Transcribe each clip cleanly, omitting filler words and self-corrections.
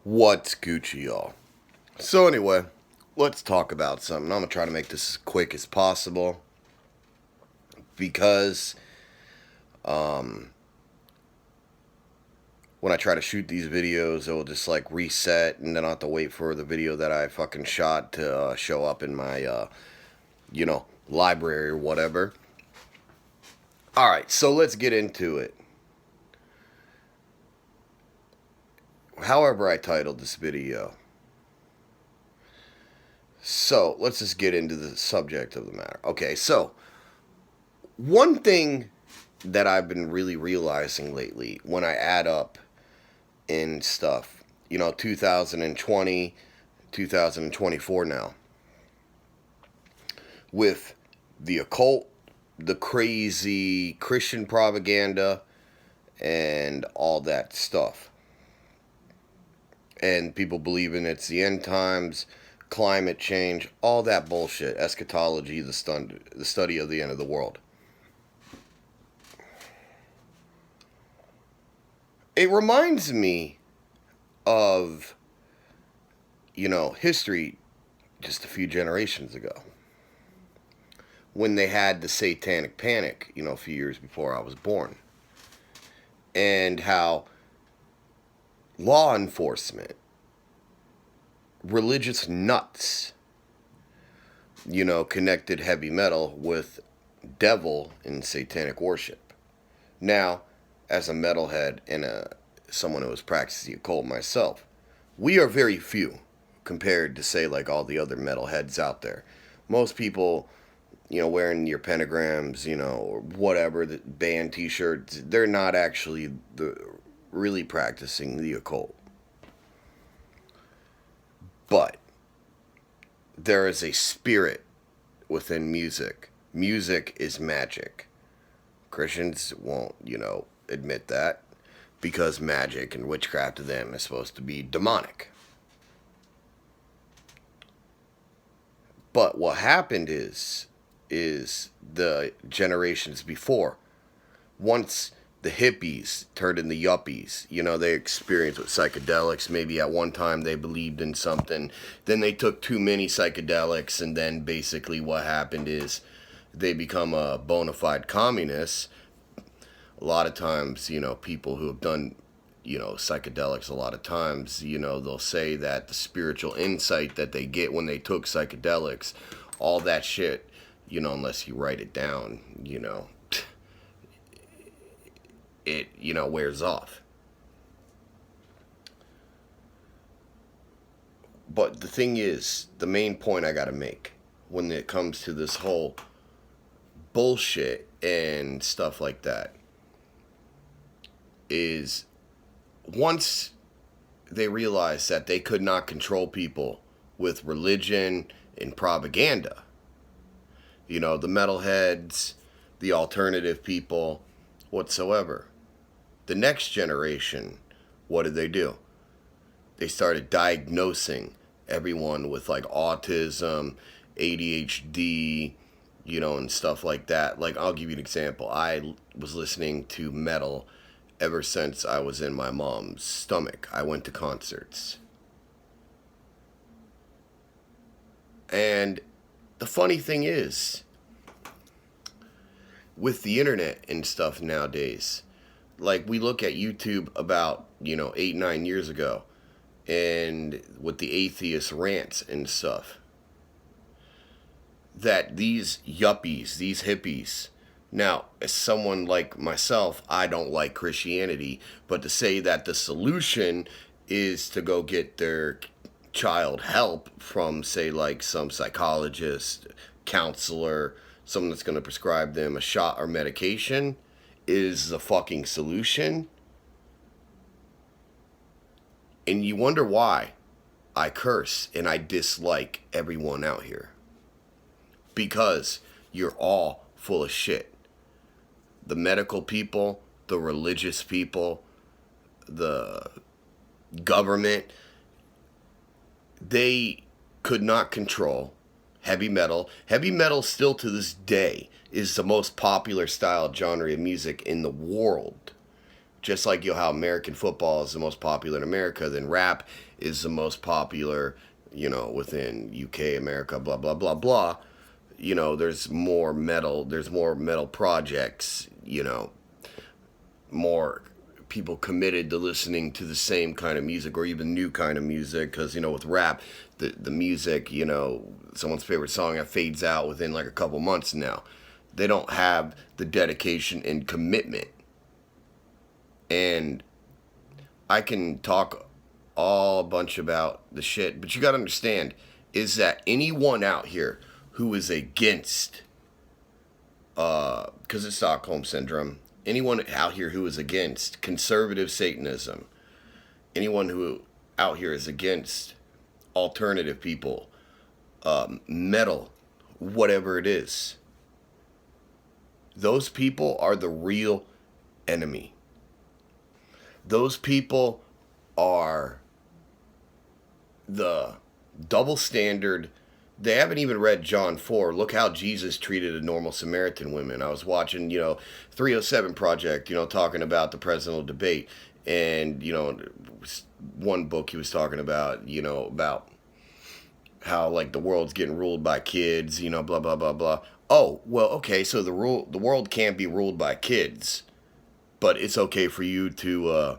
What's Gucci, y'all? So anyway, let's talk about something. I'm gonna try to make this as quick as possible because when I try to shoot these videos, it will just like reset, and then I have to wait for the video that I fucking shot to show up in my library or whatever. All right, so let's get into it. However, I titled this video. So let's just get into the subject of the matter. Okay, so one thing that I've been really realizing lately when I add up in stuff, 2020, 2024 now, with the occult, the crazy Christian propaganda, and all that stuff. And people believing it's the end times, climate change, all that bullshit, eschatology, the study of the end of the world. It reminds me of, history just a few generations ago, when they had the satanic panic, a few years before I was born, and how law enforcement, religious nuts, connected heavy metal with devil and satanic worship. Now, as a metalhead and someone who has practiced the occult myself, we are very few compared to, say, like all the other metalheads out there. Most people, wearing your pentagrams, or whatever, the band t-shirts, they're not actually really practicing the occult. But there is a spirit within music. Music is magic. Christians won't, admit that, because magic and witchcraft to them is supposed to be demonic. But what happened is the generations before, once the hippies turned into yuppies, they experienced with psychedelics. Maybe at one time they believed in something, then they took too many psychedelics, and then basically what happened is they become a bona fide communist. A lot of times, people who have done, psychedelics, a lot of times, they'll say that the spiritual insight that they get when they took psychedelics, all that shit, unless you write it down, it, wears off. But the thing is, the main point I gotta make when it comes to this whole bullshit and stuff like that is, once they realized that they could not control people with religion and propaganda, the metalheads, the alternative people, whatsoever, the next generation, what did they do? They started diagnosing everyone with like autism, ADHD, and stuff like that. Like, I'll give you an example. I was listening to metal ever since I was in my mom's stomach. I went to concerts. And the funny thing is, with the internet and stuff nowadays, like, we look at YouTube about, 8-9 years ago, and with the atheist rants and stuff, that these yuppies, these hippies, now, as someone like myself, I don't like Christianity, but to say that the solution is to go get their child help from, say, like some psychologist, counselor, someone that's going to prescribe them a shot or medication, is the fucking solution. And you wonder why I curse and I dislike everyone out here. Because you're all full of shit. The medical people, the religious people, the government, they could not control heavy metal. Heavy metal still to this day is the most popular style genre of music in the world. Just like, how American football is the most popular in America, then rap is the most popular, within UK, America, blah, blah, blah, blah. There's more metal projects, more people committed to listening to the same kind of music or even new kind of music. Because, with rap, the music, someone's favorite song that fades out within like a couple months now. They don't have the dedication and commitment. And I can talk all a bunch about the shit, but you got to understand is that anyone out here who is against, because it's Stockholm Syndrome, anyone out here who is against conservative Satanism, anyone who out here is against alternative people, metal, whatever it is, those people are the real enemy. Those people are the double standard. They haven't even read John 4. Look how Jesus treated a normal Samaritan woman. I was watching, 307 Project, talking about the presidential debate. And, one book he was talking about, about how, like, the world's getting ruled by kids, blah, blah, blah, blah. Oh, well, okay, so the world can't be ruled by kids. But it's okay for you to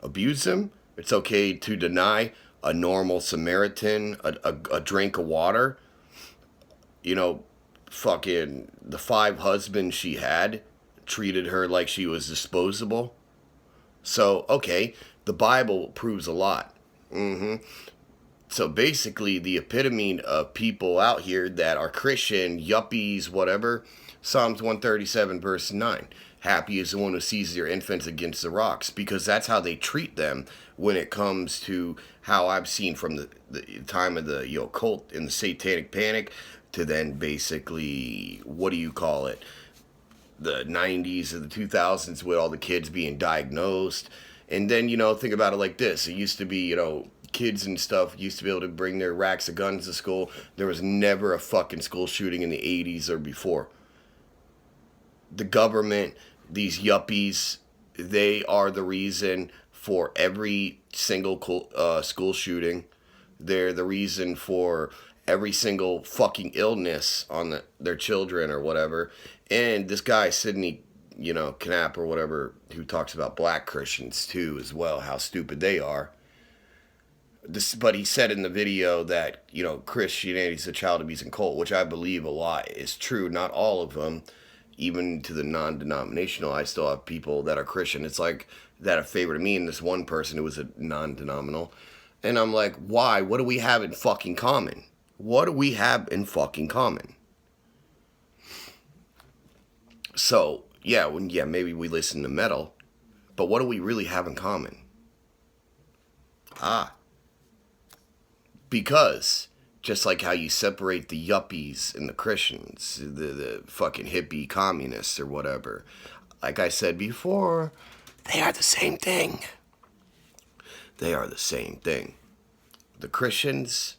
abuse them. It's okay to deny a normal Samaritan a drink of water. Fucking the 5 husbands she had treated her like she was disposable. So, okay, the Bible proves a lot. So basically, the epitome of people out here that are Christian, yuppies, whatever, Psalms 137, verse 9. Happy is the one who sees their infants against the rocks, because that's how they treat them when it comes to how I've seen from the time of the occult and the satanic panic to then basically, what do you call it, the 90s and the 2000s with all the kids being diagnosed. And then, think about it like this. It used to be, kids and stuff used to be able to bring their racks of guns to school. There was never a fucking school shooting in the 80s or before. The government, these yuppies, they are the reason for every single school shooting. They're the reason for every single fucking illness on their children or whatever. And this guy, Sidney, Knapp or whatever, who talks about black Christians too as well, how stupid they are. But he said in the video that, Christianity is a child abusing cult, which I believe a lot is true. Not all of them. Even to the non-denominational, I still have people that are Christian. It's like that a favor to me and this one person who was a non-denominational. And I'm like, why? What do we have in fucking common? What do we have in fucking common? So, maybe we listen to metal, but what do we really have in common? Because just like how you separate the yuppies and the Christians, the fucking hippie communists or whatever, like I said before, they are the same thing. They are the same thing. The Christians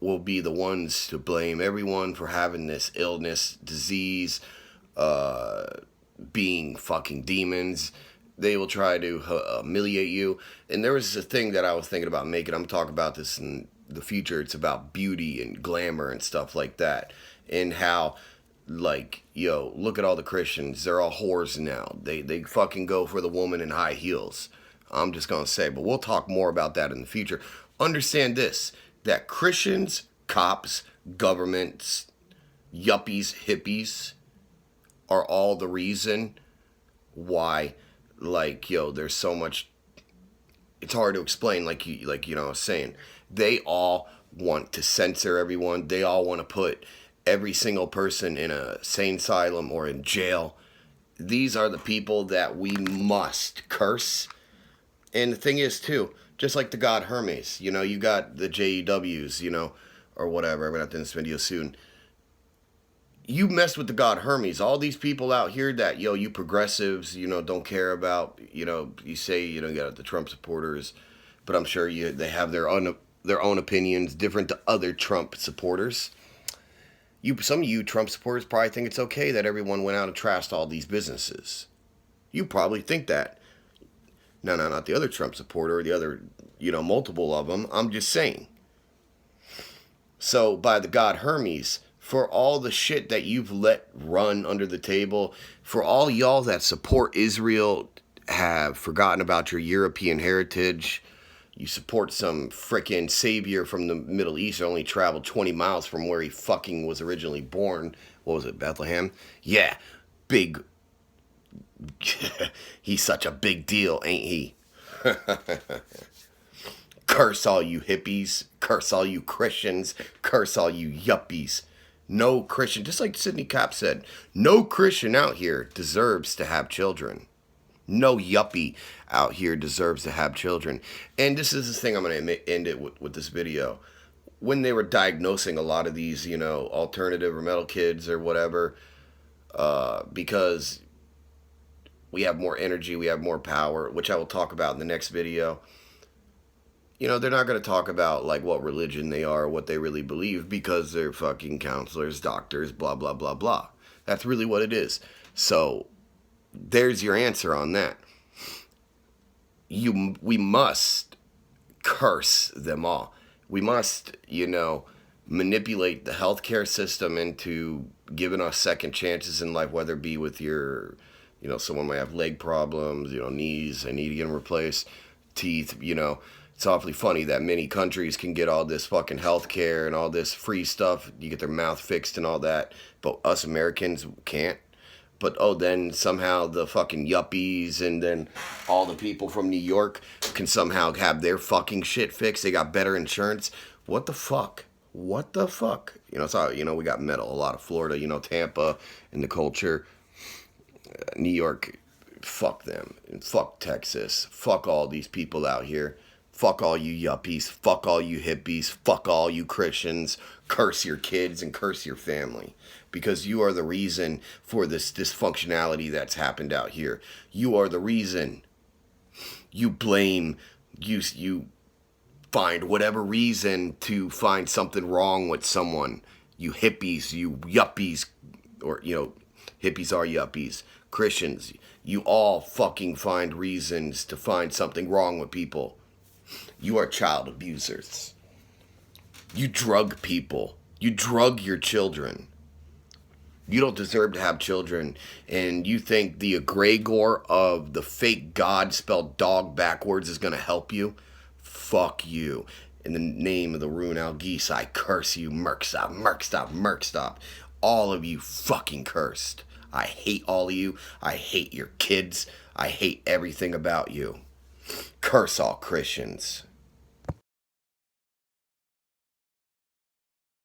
will be the ones to blame everyone for having this illness, disease, being fucking demons. They will try to humiliate you. And there was a thing that I was thinking about making. I'm talking about this in the future. It's about beauty and glamour and stuff like that. And how, like, look at all the Christians. They're all whores now. They fucking go for the woman in high heels. I'm just going to say. But we'll talk more about that in the future. Understand this. That Christians, cops, governments, yuppies, hippies are all the reason why, like, there's so much. It's hard to explain, like I was saying. They all want to censor everyone. They all want to put every single person in a sane asylum or in jail. These are the people that we must curse. And the thing is, too, just like the god Hermes, you got the JEWs, or whatever. I'm going to have to end this video soon. You mess with the god Hermes. All these people out here that, you progressives, don't care about, you say, you got the Trump supporters, but I'm sure they have their own opinions different to other Trump supporters. Some of you Trump supporters probably think it's okay that everyone went out and trashed all these businesses. You probably think that. No, not the other Trump supporter or the other, multiple of them. I'm just saying. So, by the god Hermes, for all the shit that you've let run under the table, for all y'all that support Israel, have forgotten about your European heritage, you support some frickin' savior from the Middle East that only traveled 20 miles from where he fucking was originally born. What was it, Bethlehem? Yeah, big. He's such a big deal, ain't he? Curse all you hippies. Curse all you Christians. Curse all you yuppies. No Christian, just like Sidney Cop said, no Christian out here deserves to have children. No yuppie out here deserves to have children. And this is the thing I'm going to end it with this video. When they were diagnosing a lot of these, alternative or metal kids or whatever, because we have more energy, we have more power, which I will talk about in the next video. They're not going to talk about, like, what religion they are, what they really believe, because they're fucking counselors, doctors, blah, blah, blah, blah. That's really what it is. So, there's your answer on that. We must curse them all. We must, manipulate the healthcare system into giving us second chances in life, whether it be with your, someone might have leg problems, knees, I need to get them replaced, teeth, It's awfully funny that many countries can get all this fucking healthcare and all this free stuff. You get their mouth fixed and all that, but us Americans can't. But, then somehow the fucking yuppies and then all the people from New York can somehow have their fucking shit fixed. They got better insurance. What the fuck? What the fuck? It's all, we got metal. A lot of Florida, Tampa and the culture. New York, fuck them. And fuck Texas. Fuck all these people out here. Fuck all you yuppies. Fuck all you hippies. Fuck all you Christians. Curse your kids and curse your family. Because you are the reason for this dysfunctionality that's happened out here. You are the reason. You blame, you find whatever reason to find something wrong with someone. You hippies, you yuppies, or, hippies are yuppies. Christians, you all fucking find reasons to find something wrong with people. You are child abusers. You drug people. You drug your children. You don't deserve to have children. And you think the egregore of the fake God spelled dog backwards is going to help you? Fuck you. In the name of the Rune Algeese, I curse you. Merkstop, merkstop, merkstop. All of you fucking cursed. I hate all of you. I hate your kids. I hate everything about you. Curse all Christians.